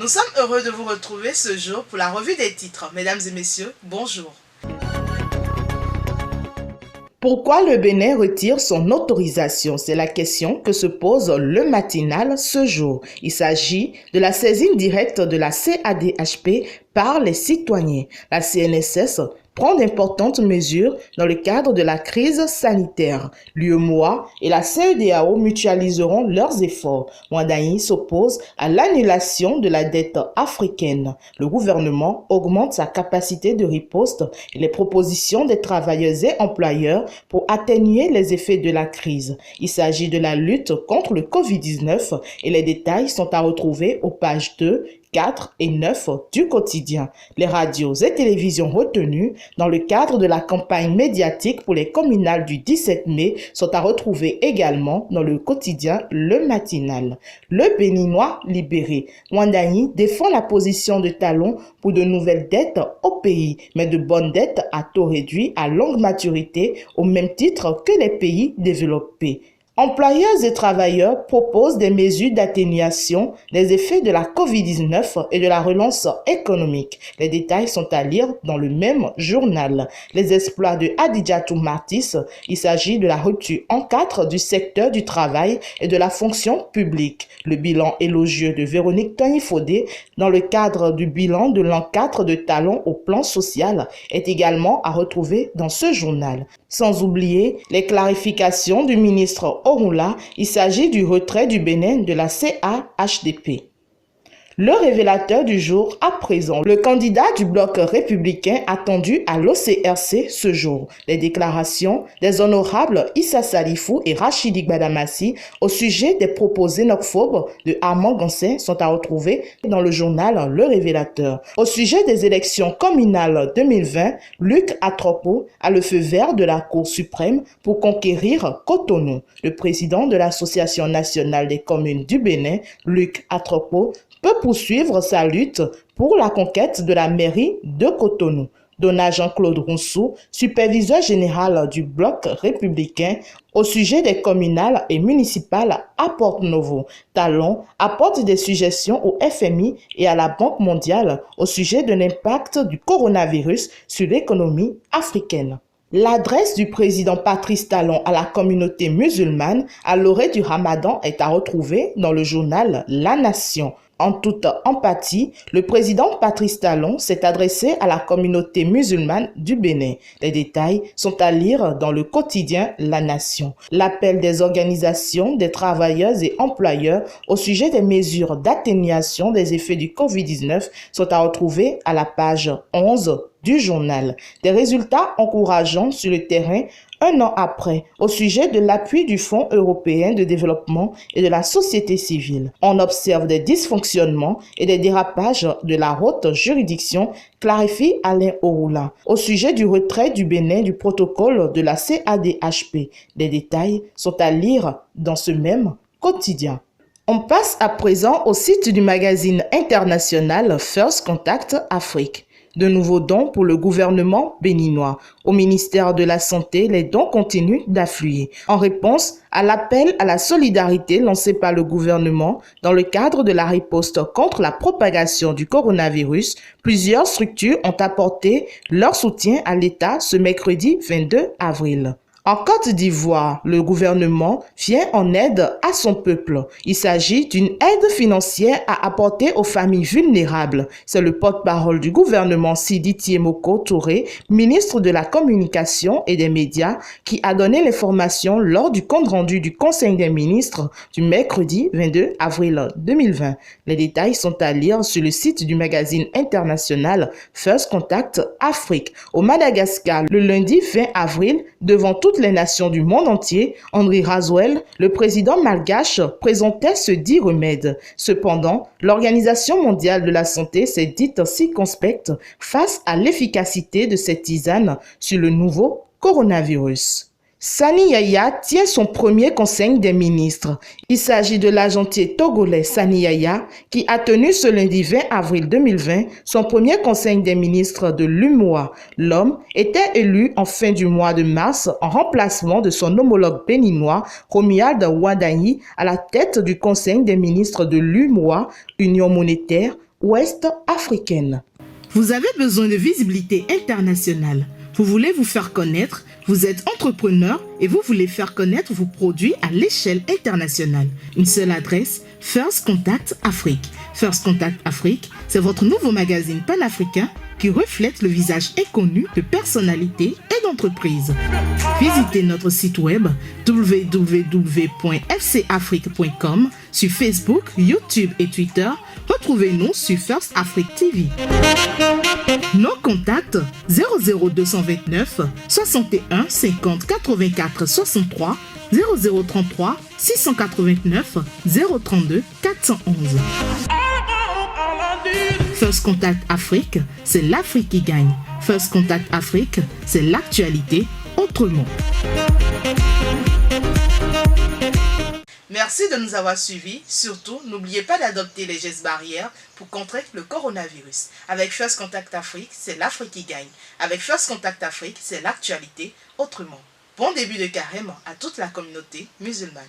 Nous sommes heureux de vous retrouver ce jour pour la revue des titres. Mesdames et messieurs, bonjour. Pourquoi le Bénin retire son autorisation? C'est la question que se pose le matinal ce jour. Il s'agit de la saisine directe de la CADHP par les citoyens. La CNSS prend d'importantes mesures dans le cadre de la crise sanitaire. L'UEMOA et la CEDEAO mutualiseront leurs efforts. Ouaddahi s'oppose à l'annulation de la dette africaine. Le gouvernement augmente sa capacité de riposte et les propositions des travailleurs et employeurs pour atténuer les effets de la crise. Il s'agit de la lutte contre le Covid-19 et les détails sont à retrouver aux pages 2, 4 et 9 du quotidien. Les radios et télévisions retenues dans le cadre de la campagne médiatique pour les communales du 17 mai sont à retrouver également dans le quotidien Le Matinal. Le Béninois libéré. Ouaddahi défend la position de Talon pour de nouvelles dettes au pays, mais de bonnes dettes à taux réduit à longue maturité au même titre que les pays développés. Employeurs et travailleurs proposent des mesures d'atténuation des effets de la Covid-19 et de la relance économique. Les détails sont à lire dans le même journal. Les exploits de Hadidjatou Martis, il s'agit de la rupture en 4 du secteur du travail et de la fonction publique. Le bilan élogieux de Véronique Tony-Fodé dans le cadre du bilan de l'an 4 de Talon au plan social est également à retrouver dans ce journal. Sans oublier les clarifications du ministre Orunla, il s'agit du retrait du Bénin de la CAHDP. Le révélateur du jour à présent, le candidat du bloc républicain attendu à l'OCRC ce jour. Les déclarations des honorables Issa Salifou et Rachidi Gbadamassi au sujet des propos xénophobes de Armand Gansé sont à retrouver dans le journal Le Révélateur. Au sujet des élections communales 2020, Luc Atropo a le feu vert de la Cour suprême pour conquérir Cotonou. Le président de l'Association nationale des communes du Bénin, Luc Atropo, peut poursuivre sa lutte pour la conquête de la mairie de Cotonou. Donna Jean-Claude Roussou, superviseur général du bloc républicain, au sujet des communales et municipales à Porte-Novo. Talon apporte des suggestions au FMI et à la Banque mondiale au sujet de l'impact du coronavirus sur l'économie africaine. L'adresse du président Patrice Talon à la communauté musulmane à l'orée du Ramadan est à retrouver dans le journal La Nation. En toute empathie, le président Patrice Talon s'est adressé à la communauté musulmane du Bénin. Les détails sont à lire dans le quotidien La Nation. L'appel des organisations, des travailleurs et employeurs au sujet des mesures d'atténuation des effets du Covid-19 sont à retrouver à la page 11 du journal. Des résultats encourageants sur le terrain un an après, au sujet de l'appui du Fonds européen de développement et de la société civile. On observe des dysfonctionnements et des dérapages de la haute juridiction, clarifie Alain Orunla, au sujet du retrait du Bénin du protocole de la CADHP. Les détails sont à lire dans ce même quotidien. On passe à présent au site du magazine international First Contact Afrique. De nouveaux dons pour le gouvernement béninois. Au ministère de la Santé, les dons continuent d'affluer. En réponse à l'appel à la solidarité lancé par le gouvernement dans le cadre de la riposte contre la propagation du coronavirus, plusieurs structures ont apporté leur soutien à l'État ce mercredi 22 avril. En Côte d'Ivoire, le gouvernement vient en aide à son peuple. Il s'agit d'une aide financière à apporter aux familles vulnérables. C'est le porte-parole du gouvernement Sidi Tiemoko Touré, ministre de la Communication et des Médias, qui a donné l'information lors du compte-rendu du Conseil des ministres du mercredi 22 avril 2020. Les détails sont à lire sur le site du magazine international First Contact Afrique. Au Madagascar, le lundi 20 avril, devant toutes les nations du monde entier, Andry Rajoelina, le président malgache, présentait ce dit remède. Cependant, l'Organisation mondiale de la santé s'est dite circonspecte face à l'efficacité de cette tisane sur le nouveau coronavirus. Sani Yaya tient son premier conseil des ministres. Il s'agit de l'agentier togolais Sani Yaya qui a tenu ce lundi 20 avril 2020 son premier conseil des ministres de l'UEMOA. L'homme était élu en fin du mois de mars en remplacement de son homologue béninois Romuald Ouaddahi à la tête du conseil des ministres de l'UEMOA, Union monétaire, ouest africaine. Vous avez besoin de visibilité internationale. Vous voulez vous faire connaître, vous êtes entrepreneur et vous voulez faire connaître vos produits à l'échelle internationale. Une seule adresse, First Contact Afrique. First Contact Afrique, c'est votre nouveau magazine panafricain qui reflète le visage inconnu de personnalités et d'entreprises. Visitez notre site web www.fcafrique.com sur Facebook, YouTube et Twitter. Retrouvez-nous sur First Afrique TV. Nos contacts 00229 61 50 84 63 0033 689 032 411. First Contact Afrique, c'est l'Afrique qui gagne. First Contact Afrique, c'est l'actualité autrement. Merci de nous avoir suivis. Surtout, n'oubliez pas d'adopter les gestes barrières pour contrer le coronavirus. Avec First Contact Afrique, c'est l'Afrique qui gagne. Avec First Contact Afrique, c'est l'actualité autrement. Bon début de carême à toute la communauté musulmane.